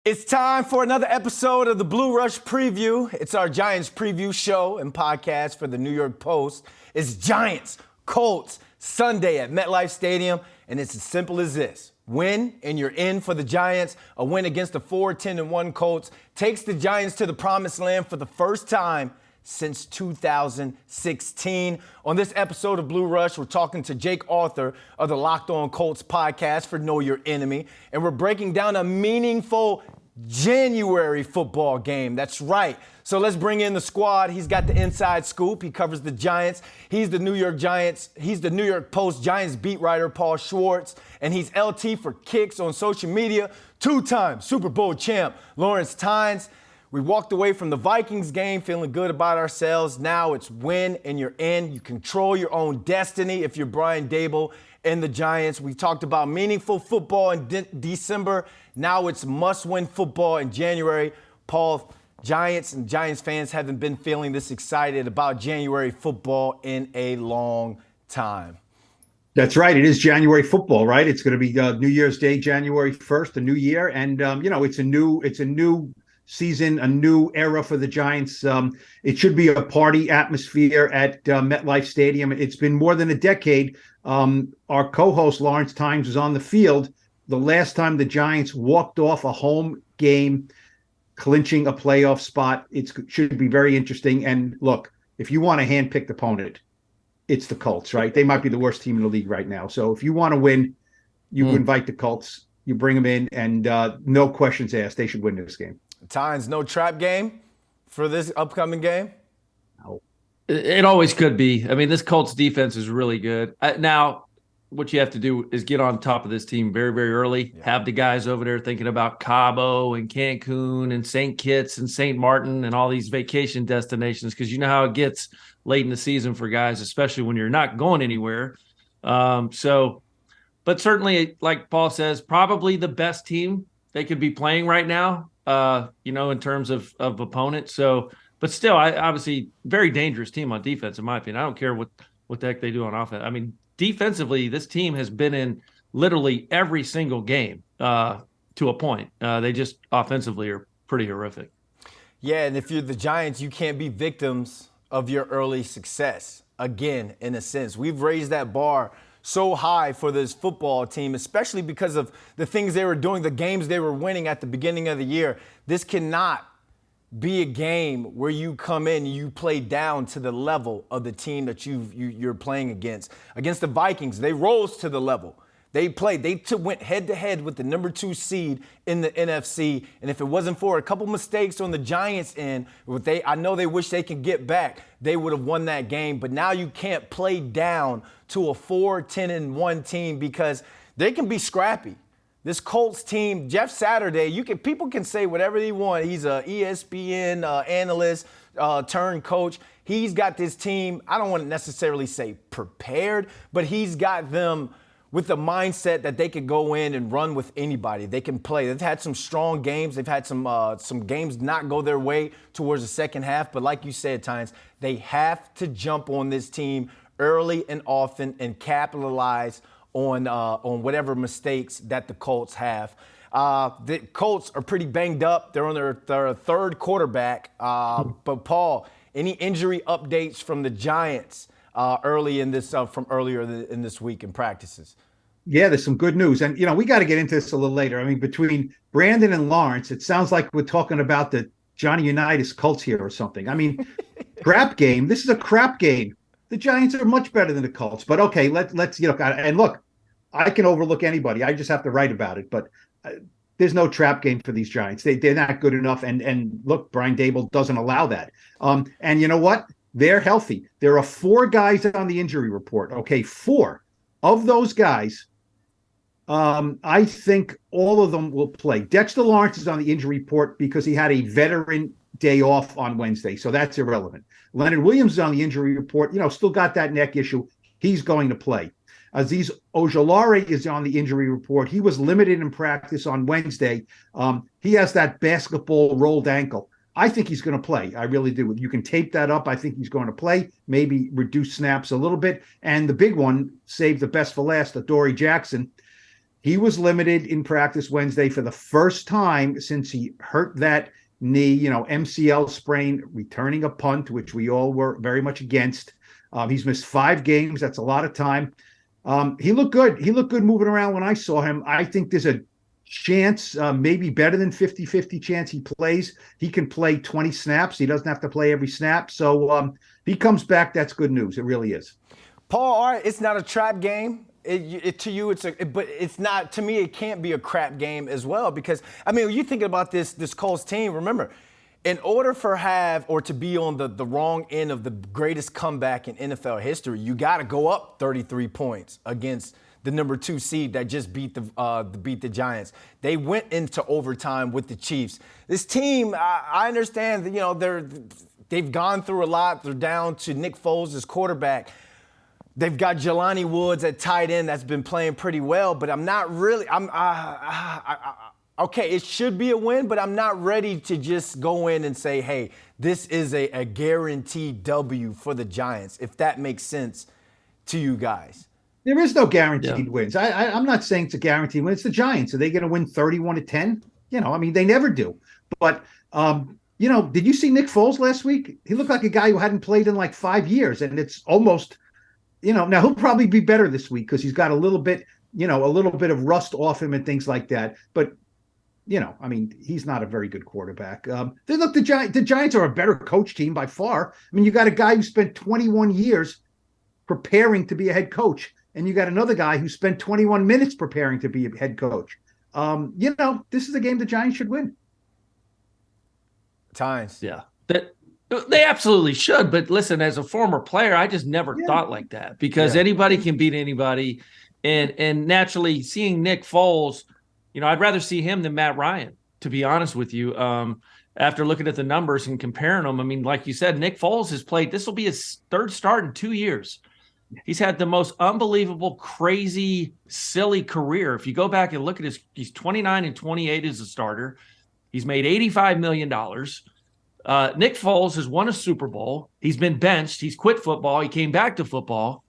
It's time for another episode of the Blue Rush Preview. It's our Giants preview show and podcast for the New York Post. It's Giants, Colts, Sunday at MetLife Stadium, and it's as simple as this. Win, and you're in for the Giants. A win against the 4-10-1 Colts takes the Giants to the promised land for the first time since 2016. On this episode of Blue Rush, we're talking to Jake Arthur of the Locked On Colts podcast for Know Your Enemy, and we're breaking down a meaningful January football game. That's right. So let's bring in the squad. He's got the inside scoop. He covers the Giants. He's the New York Post Giants beat writer, Paul Schwartz, and he's LT for Kicks on social media. Two-time Super Bowl champ, Lawrence Tynes. We walked away from the Vikings game feeling good about ourselves. Now it's win and you're in. You control your own destiny if you're Brian Daboll and the Giants. We talked about meaningful football in December. Now it's must-win football in January. Paul, Giants and Giants fans haven't been feeling this excited about January football in a long time. That's right. It is January football, right? It's going to be New Year's Day, January 1st, a new year. And, it's a new season, a new era for the Giants. It should be a party atmosphere at MetLife Stadium. It's been more than a decade. Our co-host, Lawrence Tynes, was on the field the last time the Giants walked off a home game, clinching a playoff spot. It should be very interesting. And look, if you want a hand-picked opponent, it's the Colts, right? They might be the worst team in the league right now. So if you want to win, you invite the Colts, you bring them in, and no questions asked. They should win this game. Tynes, no trap game for this upcoming game? No. It always could be. I mean, this Colts defense is really good. Now, what you have to do is get on top of this team very, very early. Yeah. Have the guys over there thinking about Cabo and Cancun and St. Kitts and St. Martin and all these vacation destinations, because you know how it gets late in the season for guys, especially when you're not going anywhere. But certainly, like Paul says, probably the best team they could be playing right now, in terms of opponents. So, but still, obviously, very dangerous team on defense, in my opinion. I don't care what the heck they do on offense. I mean, defensively, this team has been in literally every single game to a point. They just offensively are pretty horrific. Yeah, and if you're the Giants, you can't be victims of your early success. Again, in a sense, we've raised that bar so high for this football team, especially because of the things they were doing, the games they were winning at the beginning of the year. This cannot be a game where you come in and you play down to the level of the team that you're playing against. Against the Vikings, they rose to the level. They played. They went head-to-head with the number 2 seed in the NFC. And if it wasn't for a couple mistakes on the Giants' end, I know they wish they could get back, they would have won that game. But now you can't play down to a 4-10-1 team because they can be scrappy. This Colts team, Jeff Saturday, people can say whatever they want. He's a ESPN analyst turned coach. He's got this team, I don't want to necessarily say prepared, but he's got them with the mindset that they could go in and run with anybody. They can play. They've had some strong games. They've had some games not go their way towards the second half. But like you said, Tynes, they have to jump on this team early and often and capitalize on whatever mistakes that the Colts have. The Colts are pretty banged up. They're on their third quarterback. But Paul, any injury updates from the Giants earlier in this week in practices? Yeah, there's some good news. And, we got to get into this a little later. I mean, between Brandon and Lawrence, it sounds like we're talking about the Johnny Unitas Colts here or something. I mean, crap game. This is a crap game. The Giants are much better than the Colts. But, okay, let's and look, I can overlook anybody. I just have to write about it. But there's no trap game for these Giants. They're not good enough. And look, Brian Daboll doesn't allow that. And you know what? They're healthy. There are 4 guys on the injury report. Okay, 4 of those guys. I think all of them will play. Dexter Lawrence is on the injury report because he had a veteran day off on Wednesday, so that's irrelevant. Leonard Williams is on the injury report. Still got that neck issue. He's going to play. Azeez Ojulari is on the injury report. He was limited in practice on Wednesday. He has that basketball rolled ankle. I think he's going to play. I really do. You can tape that up. I think he's going to play, maybe reduce snaps a little bit. And the big one, save the best for last, Adoree Jackson. He was limited in practice Wednesday for the first time since he hurt that knee, MCL sprain, returning a punt, which we all were very much against. He's missed 5 games. That's a lot of time. He looked good. He looked good moving around when I saw him. I think there's a chance, maybe better than 50-50 chance he plays. He can play 20 snaps. He doesn't have to play every snap. So if he comes back, that's good news. It really is. Paul, all right, it's not a trap game. To you, but it's not, to me, it can't be a crap game as well, because, I mean, when you think about this Colts team, remember, in order to be on the wrong end of the greatest comeback in NFL history, you got to go up 33 points against the number 2 seed that just beat the Giants. They went into overtime with the Chiefs. This team, I understand that, they've gone through a lot. They're down to Nick Foles as quarterback. They've got Jelani Woods at tight end that's been playing pretty well, but I'm not really. Okay, it should be a win, but I'm not ready to just go in and say, hey, this is a guaranteed W for the Giants, if that makes sense to you guys. There is no guaranteed wins. I'm not saying it's a guaranteed win. It's the Giants. Are they going to win 31-10? They never do. But, did you see Nick Foles last week? He looked like a guy who hadn't played in like 5 years, and it's almost – now he'll probably be better this week because he's got a little bit of rust off him and things like that. But, he's not a very good quarterback. The Giants are a better coach team by far. I mean, you got a guy who spent 21 years preparing to be a head coach, and you got another guy who spent 21 minutes preparing to be a head coach. This is a game the Giants should win. Tynes. Yeah. They absolutely should, but listen, as a former player, I just never thought like that, because anybody can beat anybody, and naturally, seeing Nick Foles, I'd rather see him than Matt Ryan, to be honest with you. After looking at the numbers and comparing them, I mean, like you said, Nick Foles has played. This will be his 3rd start in 2 years. He's had the most unbelievable, crazy, silly career. If you go back and look at he's 29-28 as a starter. He's made $85 million. Nick Foles has won a Super Bowl. He's been benched. He's quit football. He came back to football.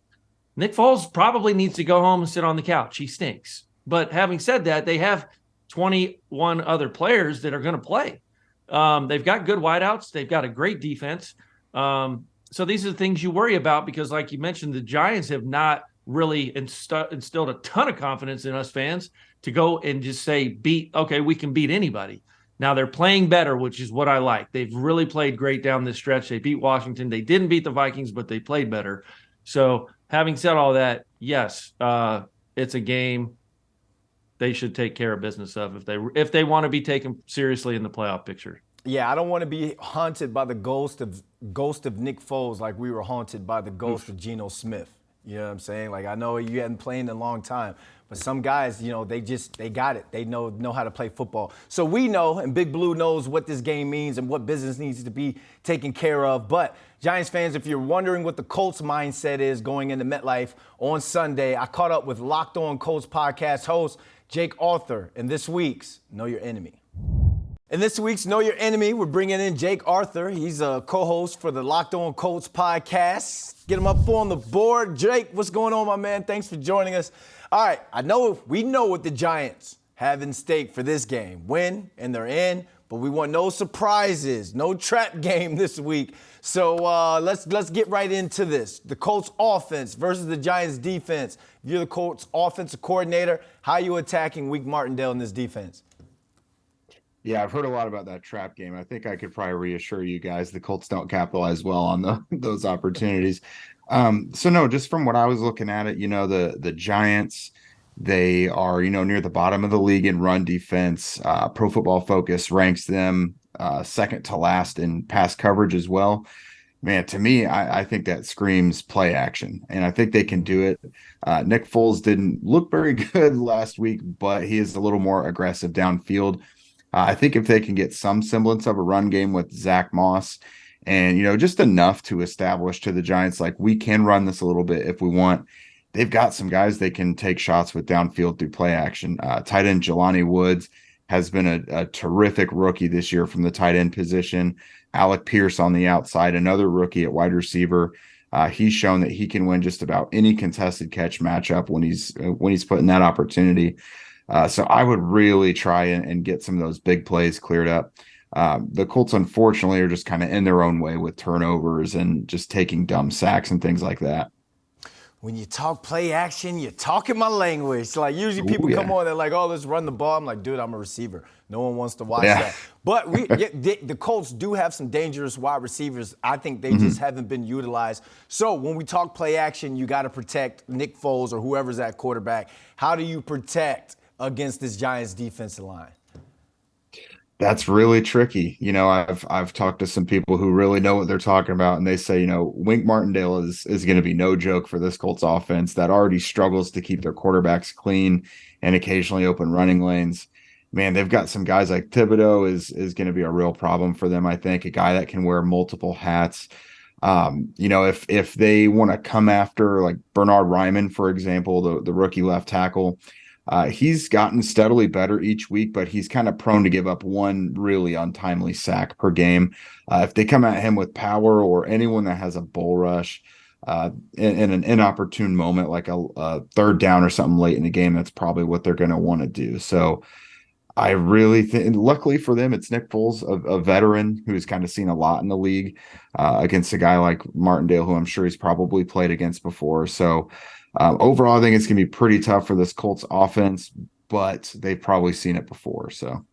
Nick Foles probably needs to go home and sit on the couch. He stinks. But having said that, they have 21 other players that are going to play. They've got good wideouts. They've got a great defense. So these are the things you worry about, because, like you mentioned, the Giants have not really instilled a ton of confidence in us fans to go and just say, we can beat anybody. Now they're playing better, which is what I like. They've really played great down this stretch. They beat Washington. They didn't beat the Vikings, but they played better. So having said all that, yes, it's a game they should take care of business of if they want to be taken seriously in the playoff picture. Yeah, I don't want to be haunted by the ghost of Nick Foles like we were haunted by the ghost of Geno Smith. You know what I'm saying? Like, I know you hadn't played in a long time, but some guys, they got it. They know how to play football. So we know, and Big Blue knows what this game means and what business needs to be taken care of. But Giants fans, if you're wondering what the Colts mindset is going into MetLife on Sunday, I caught up with Locked On Colts podcast host Jake Arthur in this week's Know Your Enemy. In this week's Know Your Enemy, we're bringing in Jake Arthur. He's a co-host for the Locked On Colts podcast. Get him up on the board. Jake, what's going on, my man? Thanks for joining us. All right, we know what the Giants have in stake for this game. Win, and they're in, but we want no surprises, no trap game this week. So let's get right into this. The Colts offense versus the Giants defense. If you're the Colts offensive coordinator, how are you attacking Wink Martindale in this defense? Yeah, I've heard a lot about that trap game. I think I could probably reassure you guys the Colts don't capitalize well on those opportunities. So no, just from what I was looking at it, the Giants, they are, near the bottom of the league in run defense. Pro Football Focus ranks them second to last in pass coverage as well. Man, to me, I think that screams play action, and I think they can do it. Nick Foles didn't look very good last week, but he is a little more aggressive downfield. I think if they can get some semblance of a run game with Zach Moss and, just enough to establish to the Giants, like, we can run this a little bit if we want. They've got some guys they can take shots with downfield through play action. Tight end Jelani Woods has been a terrific rookie this year from the tight end position. Alec Pierce on the outside, another rookie at wide receiver. He's shown that he can win just about any contested catch matchup when he's put in that opportunity. So I would really try and get some of those big plays cleared up. The Colts, unfortunately, are just kind of in their own way with turnovers and just taking dumb sacks and things like that. When you talk play action, you're talking my language. Like usually people come on, they're like, "Oh, let's run the ball." I'm like, "Dude, I'm a receiver. No one wants to watch that." But the Colts do have some dangerous wide receivers. I think they just haven't been utilized. So when we talk play action, you got to protect Nick Foles or whoever's at quarterback. How do you protect against this Giants defensive line? That's really tricky. I've talked to some people who really know what they're talking about, and they say, Wink Martindale is going to be no joke for this Colts offense that already struggles to keep their quarterbacks clean and occasionally open running lanes. Man, they've got some guys like Thibodeau is going to be a real problem for them. I think a guy that can wear multiple hats. If they want to come after like Bernard Ryman, for example, the rookie left tackle. He's gotten steadily better each week, but he's kind of prone to give up one really untimely sack per game. If they come at him with power or anyone that has a bull rush in an inopportune moment, like a third down or something late in the game, that's probably what they're going to want to do. So I really think, luckily for them, it's Nick Foles, a veteran who's kind of seen a lot in the league against a guy like Martindale, who I'm sure he's probably played against before. So overall, I think it's going to be pretty tough for this Colts offense, but they've probably seen it before. So, all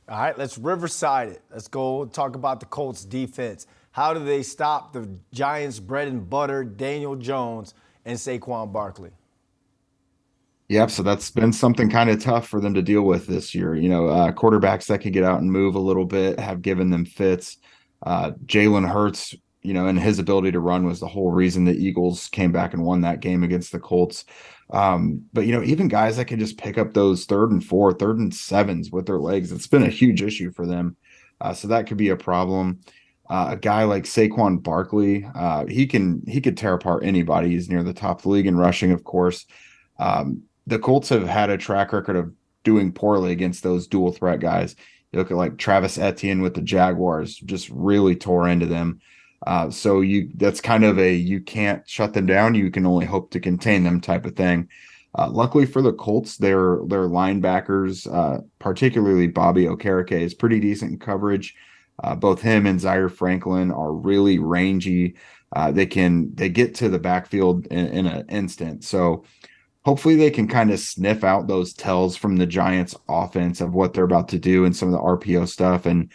right, let's Riverside it. Let's go talk about the Colts defense. How do they stop the Giants' bread and butter, Daniel Jones and Saquon Barkley? Yep, so that's been something kind of tough for them to deal with this year. Quarterbacks that can get out and move a little bit have given them fits. Jalen Hurts, and his ability to run was the whole reason the Eagles came back and won that game against the Colts. But even guys that can just pick up those 3rd and 4, 3rd and 7s with their legs, it's been a huge issue for them. So that could be a problem. A guy like Saquon Barkley, he could tear apart anybody. He's near the top of the league in rushing, of course. The Colts have had a track record of doing poorly against those dual threat guys. You look at like Travis Etienne with the Jaguars, just really tore into them. So that's kind of you can't shut them down. You can only hope to contain them type of thing. Luckily for the Colts, their linebackers, particularly Bobby Okereke, is pretty decent in coverage. Both him and Zaire Franklin are really rangy. They get to the backfield in an instant. So hopefully they can kind of sniff out those tells from the Giants offense of what they're about to do and some of the RPO stuff and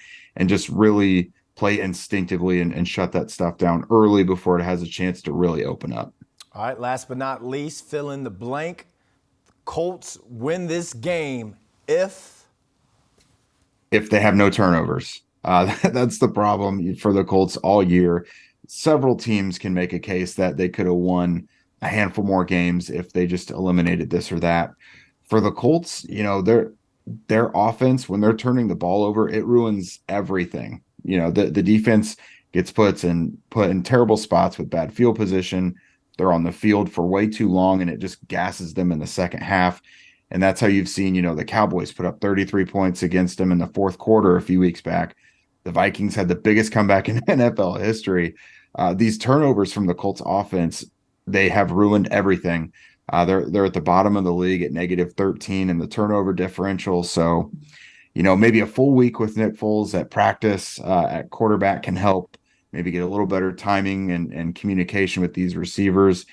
just really play instinctively and shut that stuff down early before it has a chance to really open up. All right, last but not least, fill in the blank. Colts win this game if they have no turnovers. That's the problem for the Colts all year. Several teams can make a case that they could have won a handful more games if they just eliminated this or that. For the Colts, their offense, when they're turning the ball over, it ruins everything. The defense gets put in terrible spots with bad field position. They're on the field for way too long, and it just gasses them in the second half. And that's how you've seen, the Cowboys put up 33 points against them in the fourth quarter a few weeks back. The Vikings had the biggest comeback in NFL history. These turnovers from the Colts offense, they have ruined everything. They're at the bottom of the league at -13 in the turnover differential. So, maybe a full week with Nick Foles at practice at quarterback can help. Maybe get a little better timing and communication with these receivers,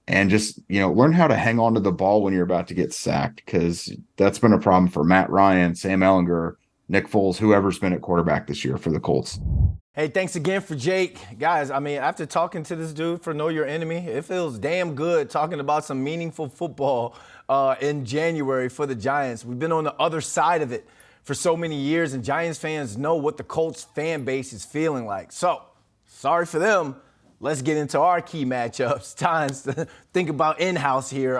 and just learn how to hang on to the ball when you're about to get sacked, because that's been a problem for Matt Ryan, Sam Ehlinger, Nick Foles, whoever's been at quarterback this year for the Colts. Hey, thanks again for Jake. Guys, after talking to this dude for Know Your Enemy, it feels damn good talking about some meaningful football in January for the Giants. We've been on the other side of it for so many years, and Giants fans know what the Colts fan base is feeling like. So, sorry for them. Let's get into our key matchups. Tynes, think about in-house here.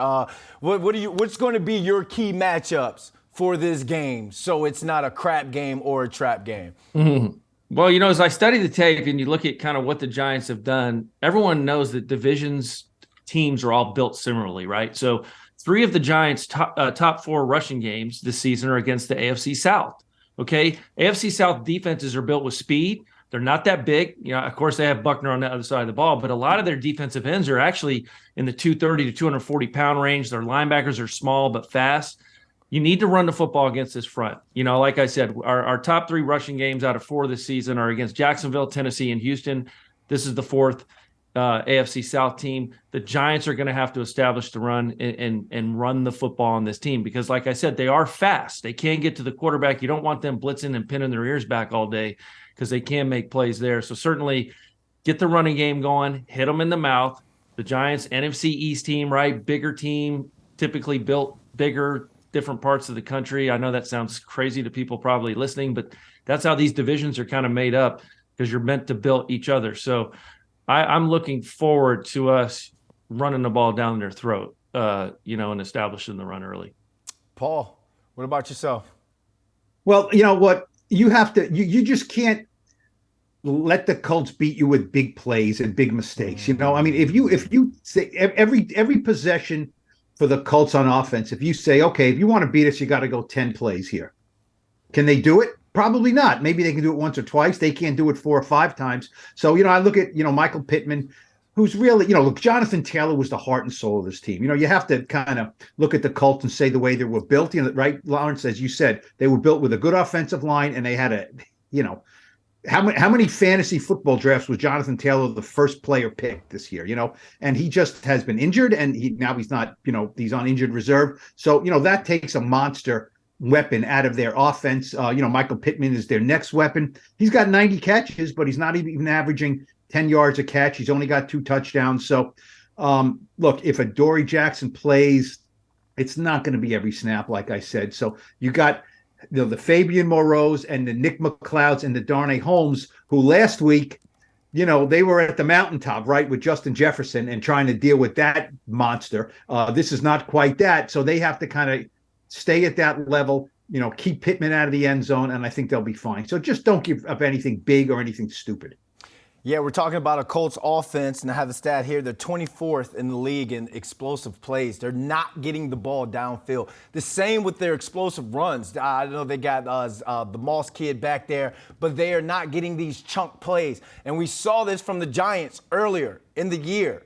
What's going to be your key matchups for this game so it's not a crap game or a trap game? Mm-hmm. Well, as I study the tape and you look at kind of what the Giants have done, everyone knows that divisions teams are all built similarly, right? So 3 of the Giants' top 4 rushing games this season are against the AFC South, okay? AFC South defenses are built with speed, They're not that big. Of course, they have Buckner on the other side of the ball, but a lot of their defensive ends are actually in the 230 to 240 pound range. Their linebackers are small but fast. You need to run the football against this front. Like I said, our top 3 rushing games out of 4 this season are against Jacksonville, Tennessee, and Houston. This is the 4th AFC South team. The Giants are going to have to establish the run and run the football on this team because, like I said, they are fast. They can get to the quarterback. You don't want them blitzing and pinning their ears back all day because they can make plays there. So certainly get the running game going, hit them in the mouth. The Giants, NFC East team, right? Bigger team, typically built bigger, different parts of the country. I know that sounds crazy to people probably listening, but that's how these divisions are kind of made up because you're meant to build each other. So I'm looking forward to us running the ball down their throat, and establishing the run early. Paul, what about yourself? Well, you know what? You have to, you just can't let the Colts beat you with big plays and big mistakes. I mean, if you say every possession for the Colts on offense, if you say, okay, if you want to beat us, you got to go 10 plays here. Can they do it? Probably not. Maybe they can do it once or twice. They can't do it 4 or 5 times. So, I look at, Michael Pittman, who's really, look, Jonathan Taylor was the heart and soul of this team. You have to kind of look at the Colts and say the way they were built, right, Lawrence, as you said, they were built with a good offensive line and they had how many fantasy football drafts was Jonathan Taylor the first player picked this year, and he just has been injured and now he's not, he's on injured reserve. So, that takes a monster weapon out of their offense. Michael Pittman is their next weapon. He's got 90 catches, but he's not even averaging 10 yards a catch. He's only got 2 touchdowns. So, look, if Adoree Jackson plays, it's not going to be every snap, like I said. So you got the Fabian Moreaus and the Nick McLeods and the Darnay Holmes, who last week, they were at the mountaintop, right, with Justin Jefferson and trying to deal with that monster. This is not quite that. So they have to kind of stay at that level, keep Pittman out of the end zone, and I think they'll be fine. So just don't give up anything big or anything stupid. Yeah, we're talking about a Colts offense, and I have the stat here. They're 24th in the league in explosive plays. They're not getting the ball downfield. The same with their explosive runs. I know they got the Moss kid back there, but they are not getting these chunk plays. And we saw this from the Giants earlier in the year.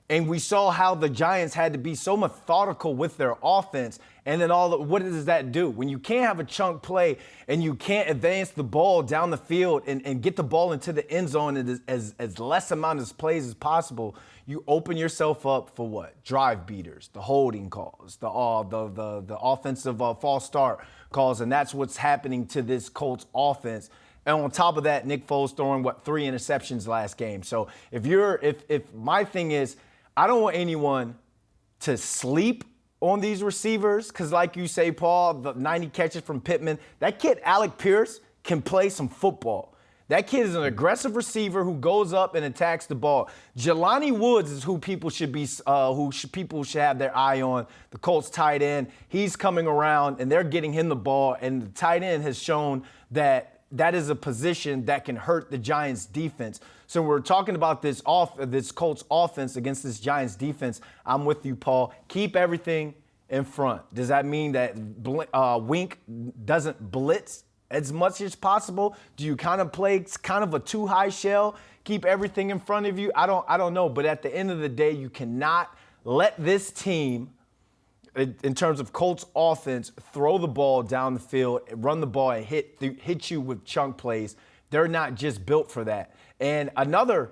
And we saw how the Giants had to be so methodical with their offense. And then what does that do? When you can't have a chunk play and you can't advance the ball down the field and get the ball into the end zone in as less amount of plays as possible, you open yourself up for what? Drive beaters, the holding calls, the offensive false start calls. And that's what's happening to this Colts offense. And on top of that, Nick Foles throwing 3 interceptions last game. So if my thing is, I don't want anyone to sleep on these receivers because, like you say, Paul, the 90 catches from Pittman, that kid Alec Pierce can play some football. That kid is an aggressive receiver who goes up and attacks the ball. Jelani Woods is who people should be, people should have their eye on. The Colts tight end, he's coming around and they're getting him the ball. And the tight end has shown that is a position that can hurt the Giants defense. So we're talking about this Colts offense against this Giants defense. I'm with you, Paul. Keep everything in front. Does that mean that Wink doesn't blitz as much as possible? Do you kind of play kind of a too high shell? Keep everything in front of you? I don't know. But at the end of the day, you cannot let this team, in terms of Colts offense, throw the ball down the field, run the ball, and hit you with chunk plays. They're not just built for that. And another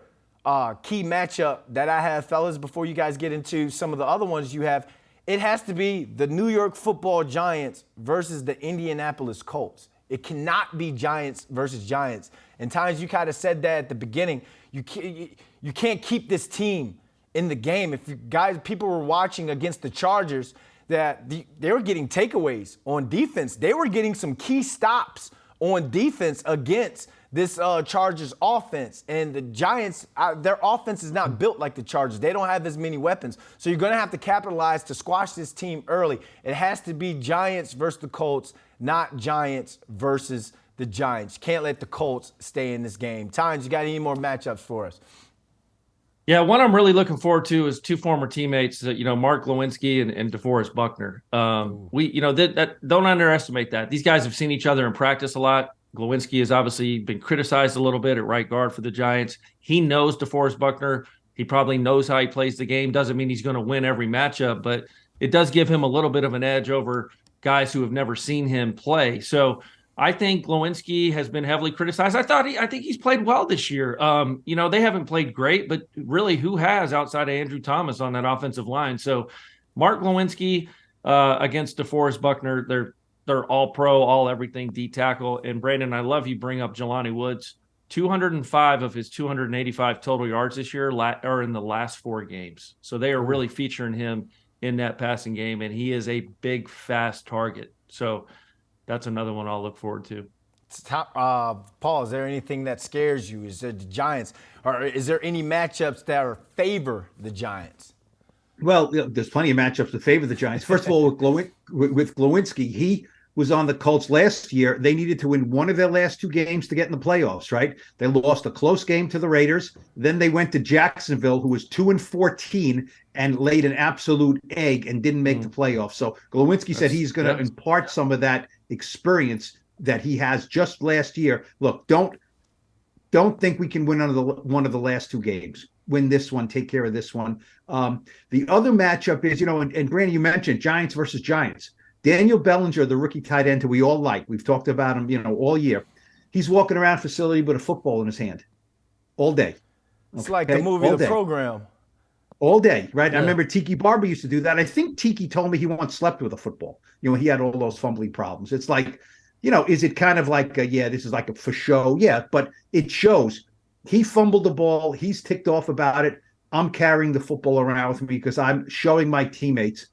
key matchup that I have, fellas, before you guys get into some of the other ones you have, it has to be the New York Football Giants versus the Indianapolis Colts. It cannot be Giants versus Giants. And Tynes, you kind of said that at the beginning. You can't keep this team in the game. If people were watching against the Chargers, that they were getting takeaways on defense. They were getting some key stops on defense against this Chargers offense. And the Giants, their offense is not built like the Chargers. They don't have as many weapons. So you're going to have to capitalize to squash this team early. It has to be Giants versus the Colts, not Giants versus the Giants. You can't let the Colts stay in this game. Tynes, you got any more matchups for us? Yeah, one I'm really looking forward to is 2 former teammates, Mark Lewinsky and DeForest Buckner. Don't underestimate that. These guys have seen each other in practice a lot. Glowinski has obviously been criticized a little bit at right guard for the Giants. He knows DeForest Buckner. He probably knows how he plays the game. Doesn't mean he's going to win every matchup, but it does give him a little bit of an edge over guys who have never seen him play. So I think Glowinski has been heavily criticized. I think he's played well this year. They haven't played great, but really, who has outside of Andrew Thomas on that offensive line? So Mark Glowinski against DeForest Buckner, they're all pro, all everything, D tackle. And Brandon, I love you bring up Jelani Woods. 205 of his 285 total yards this year are in the last 4 games. So they are really featuring him in that passing game, and he is a big, fast target. So that's another one I'll look forward to. Paul, is there anything that scares you? Is it the Giants, or is there any matchups that favor the Giants? Well, there's plenty of matchups that favor the Giants. First of all, with Glowinski, he was on the Colts last year. They needed to win one of their last 2 games to get in the playoffs, right? They lost a close game to the Raiders. Then they went to Jacksonville, who was 2-14 and laid an absolute egg and didn't make the playoffs. So Glowinski said he's going to impart some of that experience that he has just last year. Look, don't think we can win one of the last 2 games. Win this one, take care of this one. The other matchup is, and Brandon, you mentioned Giants versus Giants. Daniel Bellinger, the rookie tight end who we all like. We've talked about him, all year. He's walking around facility with a football in his hand all day. It's like the movie, The Program. All day, right? Yeah. I remember Tiki Barber used to do that. I think Tiki told me he once slept with a football. He had all those fumbling problems. It's like, is it kind of like, this is like a for show? Yeah, but it shows. He fumbled the ball. He's ticked off about it. I'm carrying the football around with me because I'm showing my teammates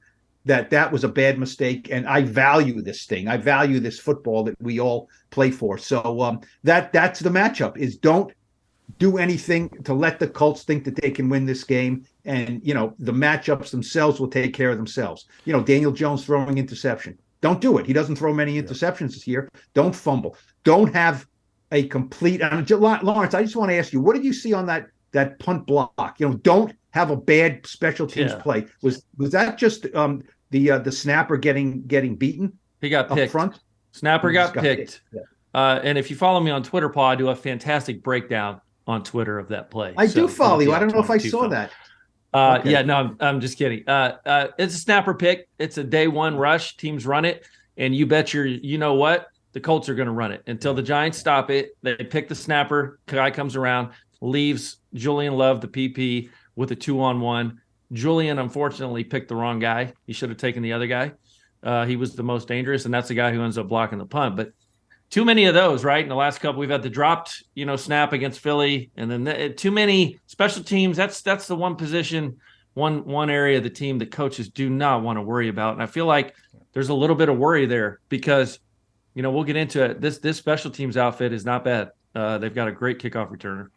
that was a bad mistake, and I value this thing. I value this football that we all play for. So that's the matchup, is don't do anything to let the Colts think that they can win this game, and the matchups themselves will take care of themselves. Daniel Jones throwing interception. Don't do it. He doesn't throw many interceptions this year. Don't fumble. Don't have a complete. Lawrence, I just want to ask you, what did you see on that punt block? Don't have a bad special teams play. Was that just the snapper getting beaten? He got up picked. Front. Snapper got picked. Yeah. And if you follow me on Twitter, Paul, I do a fantastic breakdown on Twitter of that play. I do follow you. I don't know if I saw that. Okay. Yeah, no, I'm just kidding. It's a snapper pick. It's a day 1 rush. Teams run it, and you bet you know what? The Colts are going to run it until the Giants stop it. They pick the snapper. Guy comes around, leaves Julian Love, the PP, with a 2-on-1. Julian, unfortunately, picked the wrong guy. He should have taken the other guy. He was the most dangerous, and that's the guy who ends up blocking the punt. But too many of those, right? In the last couple, we've had the dropped, snap against Philly, and then too many special teams. That's the one position, one area of the team that coaches do not want to worry about. And I feel like there's a little bit of worry there because, we'll get into it. This special teams outfit is not bad. They've got a great kickoff returner.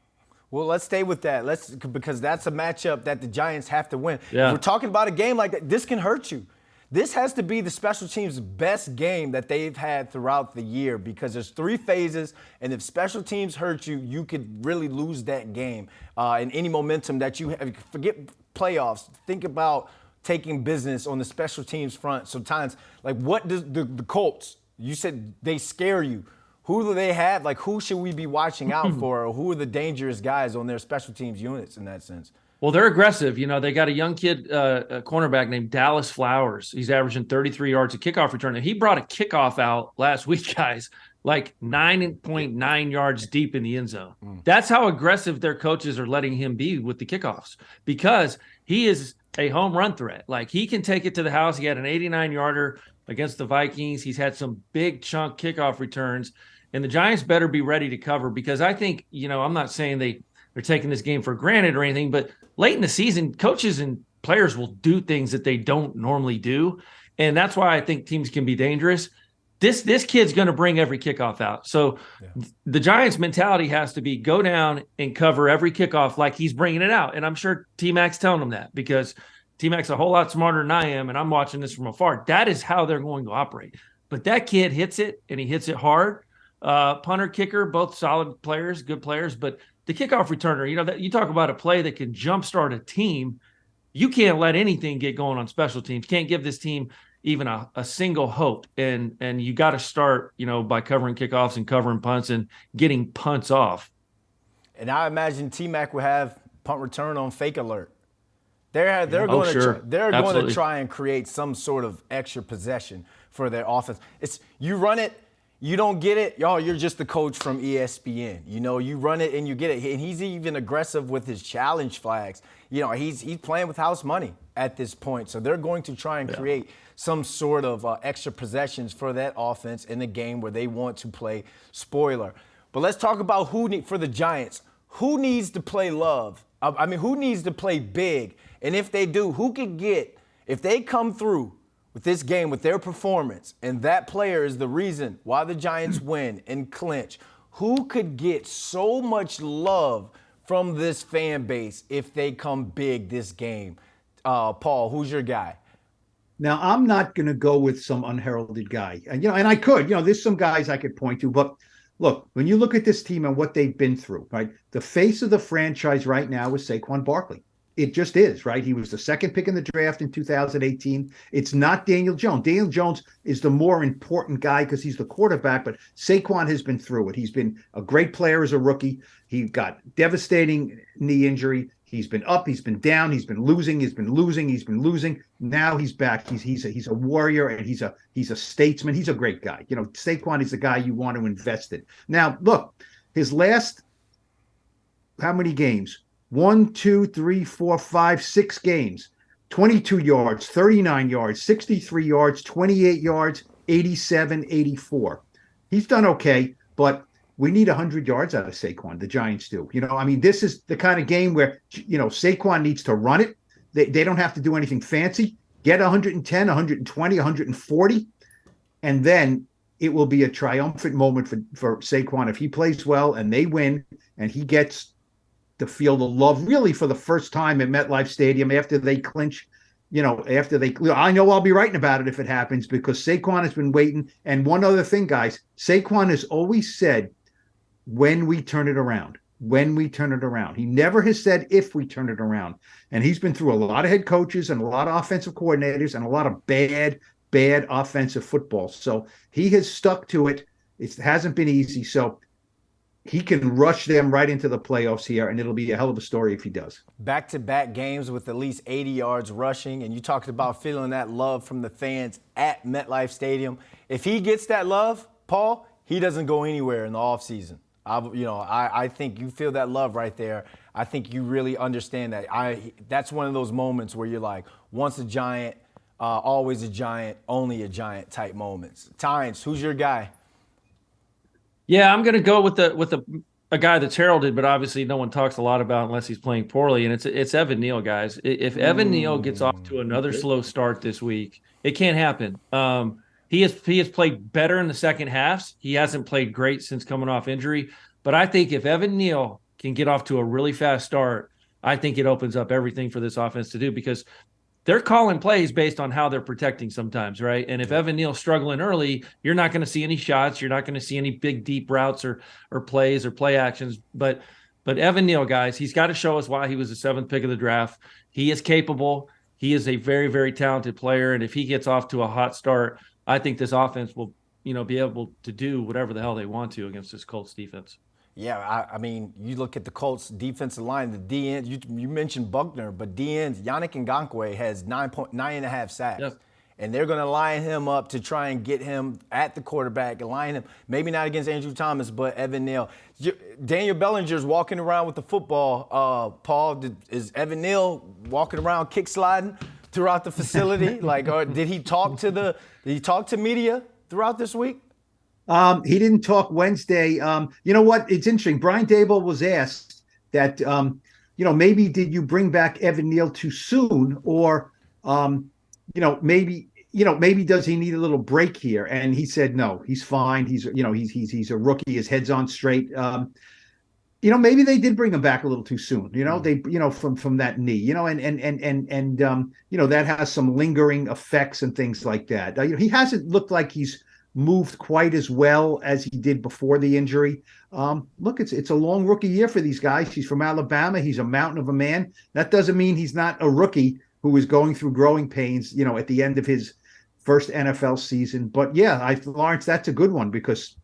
Well, let's stay with that. Because that's a matchup that the Giants have to win. Yeah. If we're talking about a game like that, this can hurt you. This has to be the special teams' best game that they've had throughout the year because there's 3 phases, and if special teams hurt you, you could really lose that game. And any momentum that you have, forget playoffs. Think about taking business on the special teams front. So, Tynes, what does the Colts? You said they scare you. Who do they have? Who should we be watching out for? Or who are the dangerous guys on their special teams units in that sense? Well, they're aggressive. They got a young kid, a cornerback named Dallas Flowers. He's averaging 33 yards a kickoff return. And he brought a kickoff out last week, guys, 9.9 yards deep in the end zone. That's how aggressive their coaches are letting him be with the kickoffs because he is a home run threat. He can take it to the house. He had an 89-yarder against the Vikings. He's had some big chunk kickoff returns. And the Giants better be ready to cover because I think, I'm not saying they're taking this game for granted or anything, but late in the season, coaches and players will do things that they don't normally do. And that's why I think teams can be dangerous. This kid's going to bring every kickoff out. So the Giants' mentality has to be go down and cover every kickoff like he's bringing it out. And I'm sure T-Mac's telling them that because T-Mac's a whole lot smarter than I am, and I'm watching this from afar. That is how they're going to operate. But that kid hits it, and he hits it hard. Punter, kicker, both solid players, good players. But the kickoff returner, that you talk about a play that can jumpstart a team. You can't let anything get going on special teams. Can't give this team even a single hope. And you got to start, by covering kickoffs and covering punts and getting punts off. And I imagine T-Mac will have punt return on fake alert. They're going to try and create some sort of extra possession for their offense. It's you run it, you don't get it, you're just the coach from ESPN. You run it and you get it. And he's even aggressive with his challenge flags. He's playing with house money at this point. So they're going to try and create some sort of extra possessions for that offense in the game where they want to play spoiler. But let's talk about for the Giants. Who needs to play love? Who needs to play big? And if they do, if they come through with this game, with their performance, and that player is the reason why the Giants win and clinch, who could get so much love from this fan base if they come big this game? Paul, who's your guy? Now, I'm not going to go with some unheralded guy. And I could. There's some guys I could point to. But look, when you look at this team and what they've been through, right, the face of the franchise right now is Saquon Barkley. It just is, right? He was the second pick in the draft in 2018. It's not Daniel Jones. Daniel Jones is the more important guy because he's the quarterback, but Saquon has been through it. He's been a great player as a rookie. He got devastating knee injury. He's been up, he's been down, he's been losing. Now he's back. He's a warrior and he's a statesman. He's a great guy. Saquon is the guy you want to invest in. Now, look, his last how many games? 1, 2, 3, 4, 5, 6 games. 22 yards, 39 yards, 63 yards, 28 yards, 87, 84. He's done okay, but we need 100 yards out of Saquon. The Giants do. This is the kind of game where, Saquon needs to run it. They don't have to do anything fancy. Get 110, 120, 140, and then it will be a triumphant moment for Saquon if he plays well and they win and he gets to feel the love really for the first time at MetLife Stadium after they clinch, I know I'll be writing about it if it happens because Saquon has been waiting. And one other thing, guys, Saquon has always said, when we turn it around. He never has said if we turn it around. And he's been through a lot of head coaches and a lot of offensive coordinators and a lot of bad offensive football. So he has stuck to it. It hasn't been easy. So he can rush them right into the playoffs here, and it'll be a hell of a story if he does. Back-to-back games with at least 80 yards rushing, and you talked about feeling that love from the fans at MetLife Stadium. If he gets that love, Paul, he doesn't go anywhere in the offseason. I think you feel that love right there. I think you really understand that. That's one of those moments where you're like, once a Giant, always a Giant, only a Giant type moments. Tynes, who's your guy? Yeah, I'm going to go with a guy that's heralded, but obviously no one talks a lot about unless he's playing poorly, and it's Evan Neal, guys. If Evan Neal gets off to another slow start this week, it can't happen. He has played better in the second halves. He hasn't played great since coming off injury, but I think if Evan Neal can get off to a really fast start, I think it opens up everything for this offense to do because they're calling plays based on how they're protecting sometimes, right? And if Evan Neal's struggling early, you're not going to see any shots. You're not going to see any big, deep routes or plays or play actions. But Evan Neal, guys, he's got to show us why he was the 7th pick of the draft. He is capable. He is a very, very talented player. And if he gets off to a hot start, I think this offense will, be able to do whatever the hell they want to against this Colts defense. Yeah, you look at the Colts defensive line, the DN, you mentioned Buckner, but DNs, Yannick Ngakoue has 9.5 sacks. Yep. And they're going to line him up to try and get him at the quarterback, line him, maybe not against Andrew Thomas, but Evan Neal. Daniel Bellinger's walking around with the football. Paul, is Evan Neal walking around kick sliding throughout the facility? Or did he talk to media throughout this week? He didn't talk Wednesday. You know what? It's interesting. Brian Daboll was asked that, maybe did you bring back Evan Neal too soon, or, maybe does he need a little break here? And he said no, he's fine. He's a rookie. His head's on straight. Maybe they did bring him back a little too soon. They from that knee. And that has some lingering effects and things like that. He hasn't looked like he's moved quite as well as he did before the injury. Look, it's a long rookie year for these guys. He's from Alabama. He's a mountain of a man. That doesn't mean he's not a rookie who is going through growing pains, at the end of his first NFL season. But yeah, Lawrence, that's a good one because,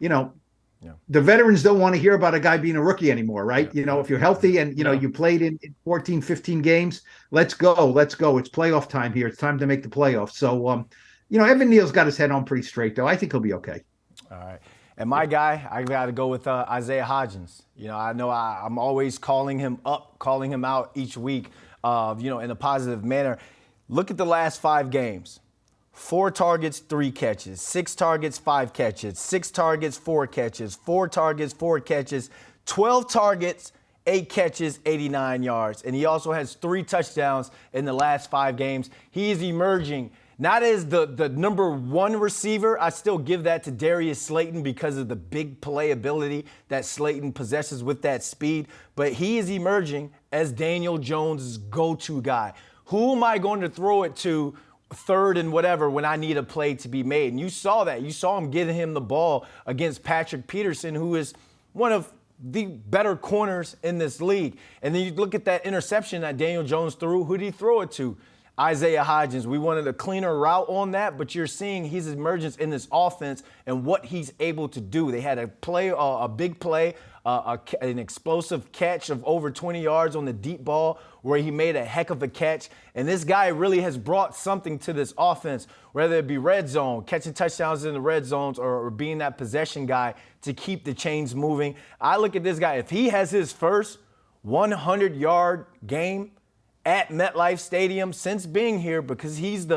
the veterans don't want to hear about a guy being a rookie anymore, right? If you're healthy and, you played in 14, 15 games, let's go. It's playoff time here. It's time to make the playoffs. So, Evan Neal's got his head on pretty straight, though. I think he'll be okay. All right. And my guy, I got to go with Isaiah Hodgins. I know I'm always calling him out each week, in a positive manner. Look at the last 5 games. 4 targets, 3 catches. 6 targets, 5 catches. 6 targets, 4 catches. 4 targets, 4 catches. 12 targets, 8 catches, 89 yards. And he also has 3 touchdowns in the last 5 games. He is emerging not as the number 1 receiver. I still give that to Darius Slayton because of the big playability that Slayton possesses with that speed. But he is emerging as Daniel Jones' go-to guy. Who am I going to throw it to third and whatever when I need a play to be made? And you saw that. You saw him getting him the ball against Patrick Peterson, who is one of the better corners in this league. And then you look at that interception that Daniel Jones threw. Who did he throw it to? Isaiah Hodgins. We wanted a cleaner route on that, but you're seeing his emergence in this offense and what he's able to do. They had a big play, an explosive catch of over 20 yards on the deep ball where he made a heck of a catch. And this guy really has brought something to this offense, whether it be red zone, catching touchdowns in the red zones, or being that possession guy to keep the chains moving. I look at this guy. If he has his first 100-yard game at MetLife Stadium since being here, because he's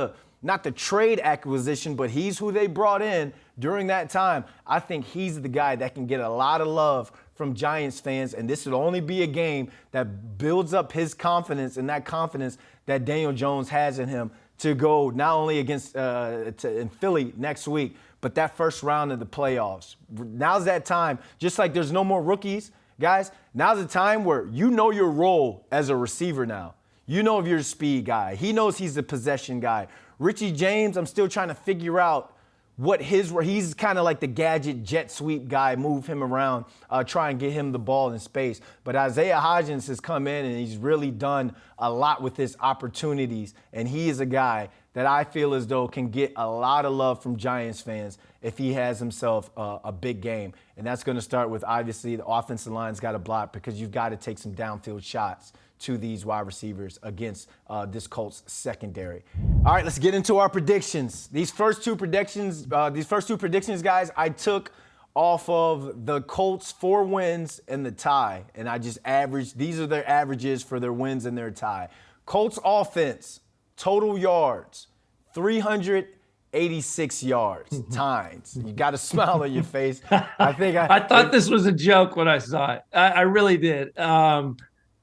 not the trade acquisition, but he's who they brought in during that time, I think he's the guy that can get a lot of love from Giants fans, and this would only be a game that builds up his confidence and that confidence that Daniel Jones has in him to go not only against in Philly next week, but that first round of the playoffs. Now's that time. Just like there's no more rookies, guys, now's the time where you know your role as a receiver now. You know if you're a speed guy. He knows he's the possession guy. Richie James, I'm still trying to figure out what he's kind of like the gadget jet sweep guy, move him around, try and get him the ball in space. But Isaiah Hodgins has come in and he's really done a lot with his opportunities. And he is a guy that I feel as though can get a lot of love from Giants fans if he has himself a big game. And that's going to start with, obviously, the offensive line's got to block because you've got to take some downfield shots to these wide receivers against this Colts secondary. All right, let's get into our predictions. These first two predictions, guys, I took off of the Colts 4 wins and the tie, and I just averaged. These are their averages for their wins and their tie. Colts offense, total yards, 386 yards. Tynes, you got a smile on your face. I thought this was a joke when I saw it. I really did.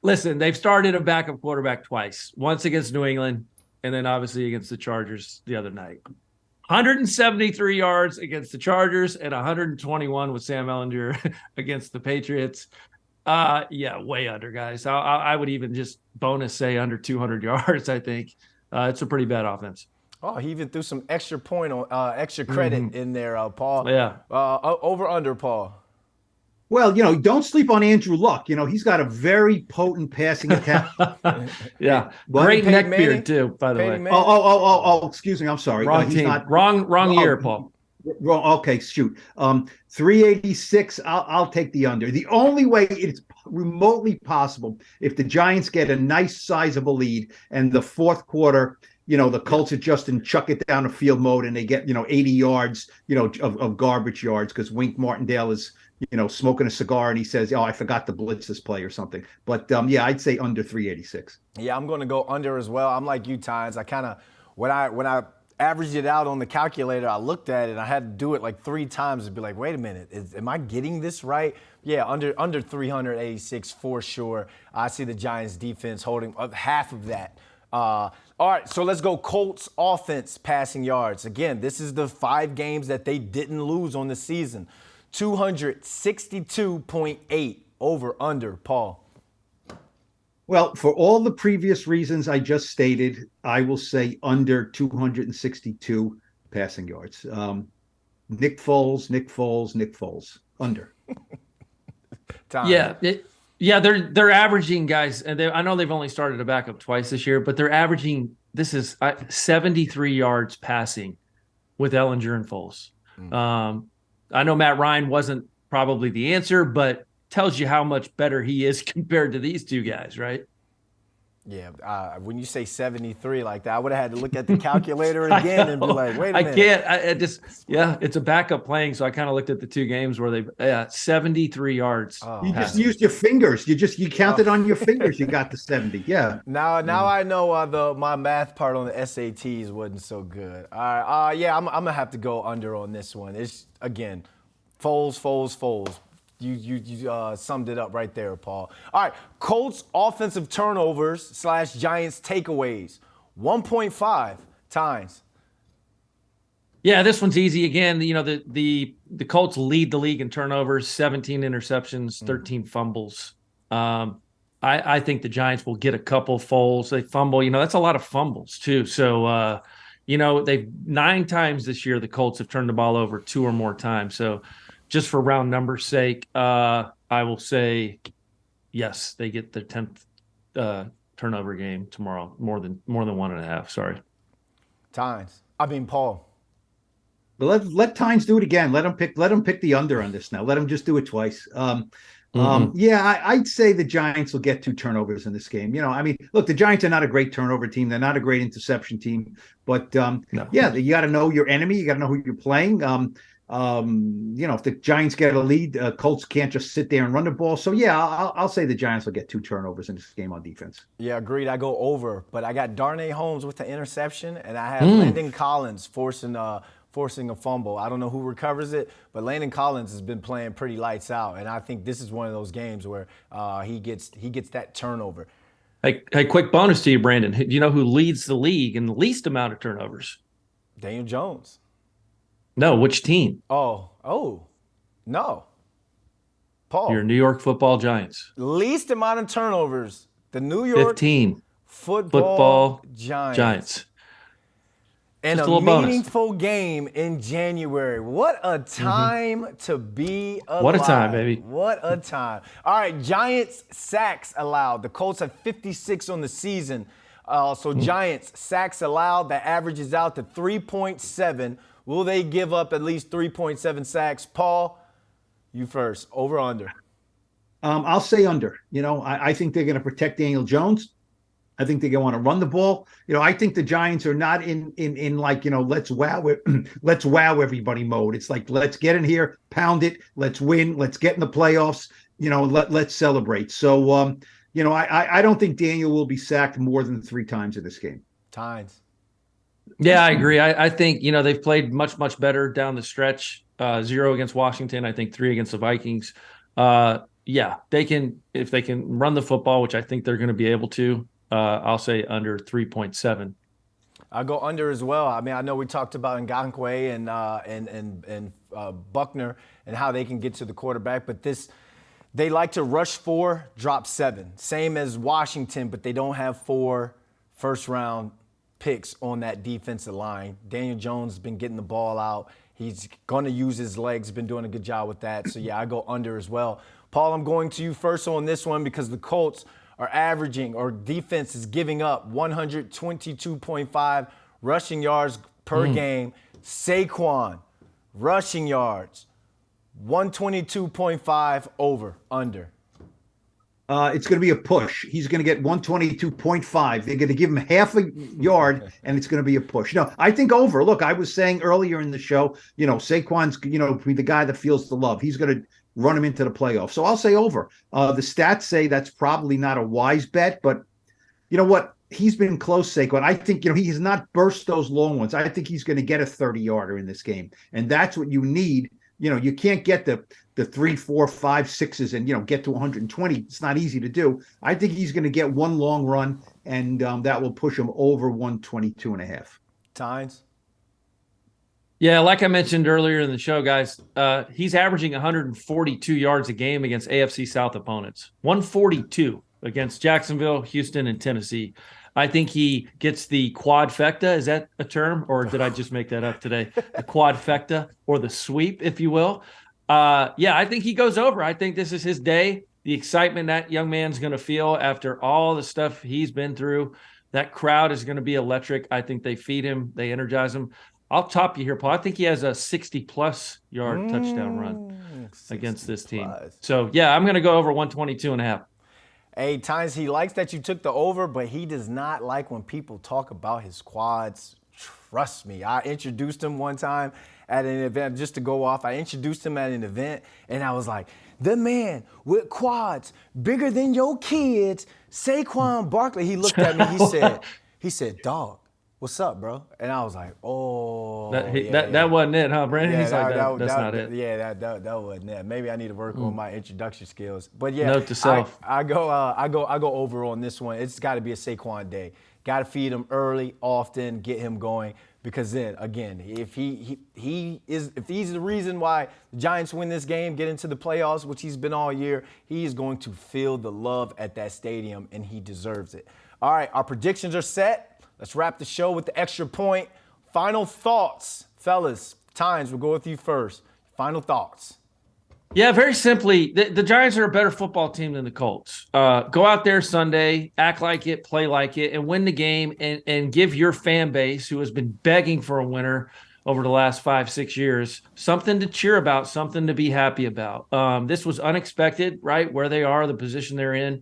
Listen, they've started a backup quarterback twice, once against New England and then obviously against the Chargers the other night. 173 yards against the Chargers and 121 with Sam Ehlinger against the Patriots. Way under, guys. I would even just bonus say under 200 yards, I think. It's a pretty bad offense. Oh, he even threw some extra credit in there, Paul. Yeah. Over under, Paul. Well, don't sleep on Andrew Luck. He's got a very potent passing attack. Yeah. Great neck beard, too, by the way. Oh, excuse me. I'm sorry. Wrong team. Wrong year, Paul. Wrong. Okay, shoot. 386, I'll take the under. The only way it's remotely possible if the Giants get a nice sizable lead and the fourth quarter, the Colts adjust and chuck it down to field mode and they get, 80 yards, of garbage yards because Wink Martindale is, smoking a cigar and he says, I forgot to blitz this play or something. But, I'd say under 386. Yeah, I'm going to go under as well. I'm like you, Tynes. I kind of, when I averaged it out on the calculator, I looked at it and I had to do it like 3 times to be like, wait a minute, am I getting this right? Yeah, under 386 for sure. I see the Giants defense holding up half of that. All right, so let's go Colts offense passing yards. Again, this is the 5 games that they didn't lose on the season. 262.8 over under, Paul. Well, for all the previous reasons I just stated, I will say under 262 passing yards. Nick Foles, under. Yeah, they're averaging, guys, and I know they've only started a backup twice this year, but they're averaging this is 73 yards passing with Ellinger and Foles. I know Matt Ryan wasn't probably the answer, but tells you how much better he is compared to these two guys, right? Yeah, when you say 73 like that, I would have had to look at the calculator again and be like, wait a minute. I can't. I just, it's a backup playing, so I kind of looked at the two games where they 73 yards. Oh, you just used your fingers. You counted on your fingers. You got the 70. Yeah. Now I know my math part on the SATs wasn't so good. All right. Yeah, I'm gonna have to go under on this one. It's again, Foles. You summed it up right there, Paul. All right, Colts offensive turnovers / Giants takeaways, 1.5 times. Yeah, this one's easy. Again, the Colts lead the league in turnovers, 17 interceptions, 13 fumbles. I think the Giants will get a couple Foles. They fumble, that's a lot of fumbles too. So, they've 9 times this year, the Colts have turned the ball over 2 or more times. So just for round numbers sake, I will say, yes, they get their 10th turnover game tomorrow, more than 1.5. Sorry. Paul. But let Tynes do it again. Let him pick the under on this now. Let him just do it twice. I'd say the Giants will get 2 turnovers in this game. Look, the Giants are not a great turnover team. They're not a great interception team. But no. You got to know your enemy. You got to know who you're playing. If the Giants get a lead, Colts can't just sit there and run the ball. So, I'll say the Giants will get 2 turnovers in this game on defense. Yeah, agreed. I go over, but I got Darnay Holmes with the interception, and I have Landon Collins forcing a fumble. I don't know who recovers it, but Landon Collins has been playing pretty lights out, and I think this is one of those games where he gets that turnover. Hey, quick bonus to you, Brandon. Do you know who leads the league in the least amount of turnovers? Daniel Jones. No, which team? Oh, no. Paul. Your New York Football Giants. Least amount of turnovers. The New York 15 Football Giants. And just a meaningful bonus. Game in January. What a time to be alive. What a time, baby. What a time. All right, Giants sacks allowed. The Colts have 56 on the season. Giants sacks allowed. That averages out to 3.7. Will they give up at least 3.7 sacks? Paul, you first. Over or under? I'll say under. I think they're going to protect Daniel Jones. I think they're going to want to run the ball. I think the Giants are not in like, let's wow everybody mode. It's like, let's get in here, pound it, let's win, let's get in the playoffs, let's celebrate. So, I don't think Daniel will be sacked more than 3 times in this game. Tynes. Yeah, I agree. I think, they've played much, much better down the stretch. 0 against Washington, I think 3 against the Vikings. They can, if they can run the football, which I think they're going to be able to, I'll say under 3.7. I'll go under as well. I know we talked about Ngakoue and Buckner and how they can get to the quarterback, but they like to rush 4, drop 7. Same as Washington, but they don't have 4 first-round picks on that defensive line. Daniel Jones has been getting the ball out. He's going to use his legs, been doing a good job with that. So, I go under as well. Paul, I'm going to you first on this one because the Colts are averaging, or defense is giving up 122.5 rushing yards per game. Saquon, rushing yards, 122.5 over, under. It's going to be a push. He's going to get 122.5. They're going to give him half a yard, and it's going to be a push. I think over. Look, I was saying earlier in the show, Saquon's, be the guy that feels the love. He's going to run him into the playoffs. So I'll say over. The stats say that's probably not a wise bet, but you know what? He's been close, Saquon. I think, he has not burst those long ones. I think he's going to get a 30-yarder in this game, and that's what you need. You can't get the 3, 4, 5, 6s and, get to 120. It's not easy to do. I think he's going to get one long run, and that will push him over 122.5. Tynes? Yeah, like I mentioned earlier in the show, guys, he's averaging 142 yards a game against AFC South opponents. 142 against Jacksonville, Houston, and Tennessee. I think he gets the quadfecta. Is that a term, or did I just make that up today? The quadfecta, or the sweep, if you will. I think he goes over. I think this is his day. The excitement that young man's going to feel after all the stuff he's been through. That crowd is going to be electric. I think they feed him. They energize him. I'll top you here, Paul. I think he has a 60-plus yard touchdown run against this team. So, yeah, I'm going to go over 122.5. Hey, Tynes, he likes that you took the over, but he does not like when people talk about his quads. Trust me. I introduced him one time at an event, just to go off. I introduced him at an event, and I was like, the man with quads bigger than your kids, Saquon Barkley. He looked at me, he said, dog, what's up, bro? And I was like, oh. That wasn't it, huh, Brandon? Yeah, He's like, that's not it. Yeah, that wasn't it. Maybe I need to work on my introduction skills. But yeah, Note to self. I go over on this one. It's got to be a Saquon day. Got to feed him early, often, get him going. Because then, again, if he's the reason why the Giants win this game, get into the playoffs, which he's been all year, he is going to feel the love at that stadium, and he deserves it. All right, our predictions are set. Let's wrap the show with the extra point. Final thoughts, fellas. Tynes, we'll go with you first. Final thoughts. Yeah, very simply, the Giants are a better football team than the Colts. Go out there Sunday, act like it, play like it, and win the game and give your fan base, who has been begging for a winner over the last 5-6 years, something to cheer about, something to be happy about. This was unexpected, right, where they are, the position they're in.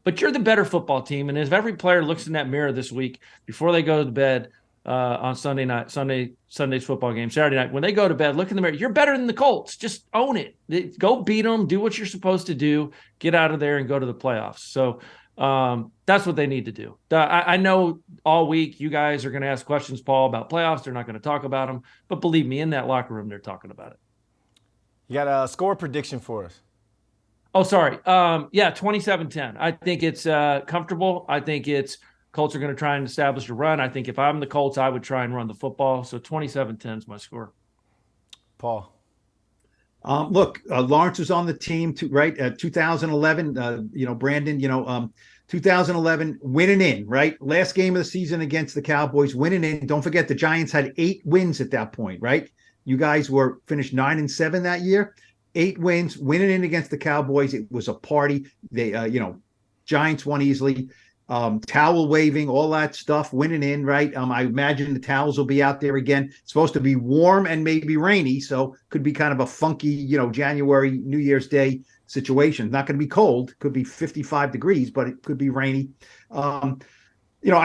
But you're the better football team, and if every player looks in that mirror this week before they go to bed on Sunday's football game, Saturday night, when they go to bed, look in the mirror. You're better than the Colts. Just own it. Go beat them. Do what you're supposed to do. Get out of there and go to the playoffs. So that's what they need to do. I know all week you guys are going to ask questions, Paul, about playoffs. They're not going to talk about them. But believe me, in that locker room, they're talking about it. You got a score prediction for us? Oh, sorry. Yeah, 27-10. I think it's comfortable. I think it's Colts are going to try and establish a run. I think if I'm the Colts, I would try and run the football. So 27-10 is my score. Paul. Look, Lawrence was on the team, 2011, Brandon, 2011, winning in, right? Last game of the season against the Cowboys, winning in. Don't forget the Giants had 8 wins at that point, right? You guys finished 9-7 that year. 8 wins, winning in against the Cowboys. It was a party. They, Giants won easily. Towel waving, all that stuff, winning in, right? I imagine the towels will be out there again. It's supposed to be warm and maybe rainy, so could be kind of a funky, January, New Year's Day situation. Not going to be cold. Could be 55 degrees, but it could be rainy. I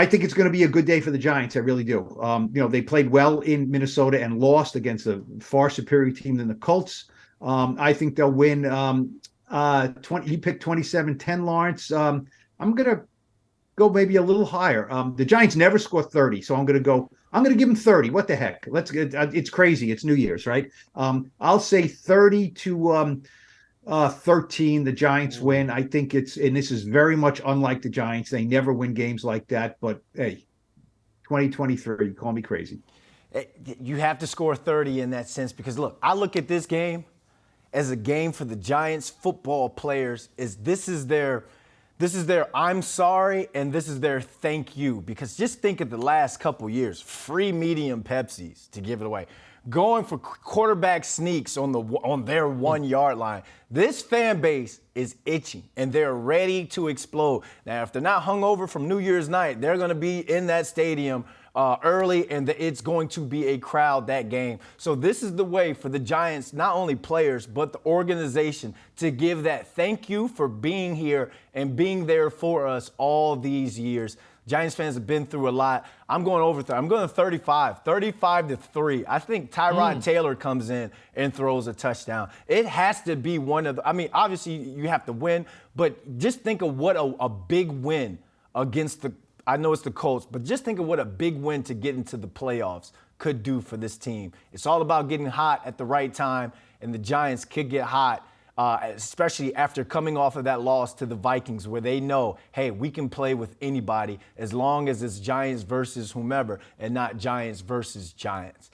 think it's going to be a good day for the Giants. I really do. They played well in Minnesota and lost against a far superior team than the Colts. I think they'll win. He picked 27-10, Lawrence. I'm going to go maybe a little higher. The Giants never score 30, so I'm going to give them 30. What the heck? It's crazy. It's New Year's, right? I'll say 30 to 13. The Giants win. I think and this is very much unlike the Giants. They never win games like that, but hey, 2023, call me crazy. You have to score 30 in that sense because look, I look at this game as a game for the Giants football players. This is their I'm sorry, and this is their thank you. Because just think of the last couple years, free medium Pepsis to give it away. Going for quarterback sneaks on their 1-yard line. This fan base is itching, and they're ready to explode. Now, if they're not hungover from New Year's night, they're going to be in that stadium early, and it's going to be a crowd that game. So this is the way for the Giants, not only players, but the organization to give that thank you for being here and being there for us all these years. Giants fans have been through a lot. I'm going over. I'm going to 35-3. I think Tyrod Taylor comes in and throws a touchdown. It has to be obviously you have to win, but just think of what a big win against I know it's the Colts, but just think of what a big win to get into the playoffs could do for this team. It's all about getting hot at the right time, and the Giants could get hot, especially after coming off of that loss to the Vikings where they know, hey, we can play with anybody as long as it's Giants versus whomever and not Giants versus Giants.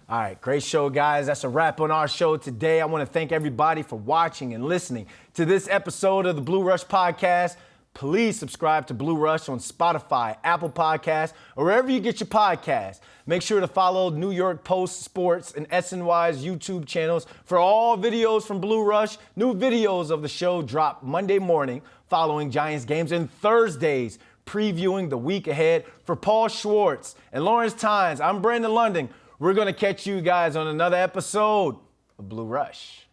All right, great show, guys. That's a wrap on our show today. I want to thank everybody for watching and listening to this episode of the Blue Rush Podcast. Please subscribe to Blue Rush on Spotify, Apple Podcasts, or wherever you get your podcasts. Make sure to follow New York Post Sports and SNY's YouTube channels for all videos from Blue Rush. New videos of the show drop Monday morning following Giants games and Thursdays previewing the week ahead. For Paul Schwartz and Lawrence Tynes, I'm Brandon London. We're going to catch you guys on another episode of Blue Rush.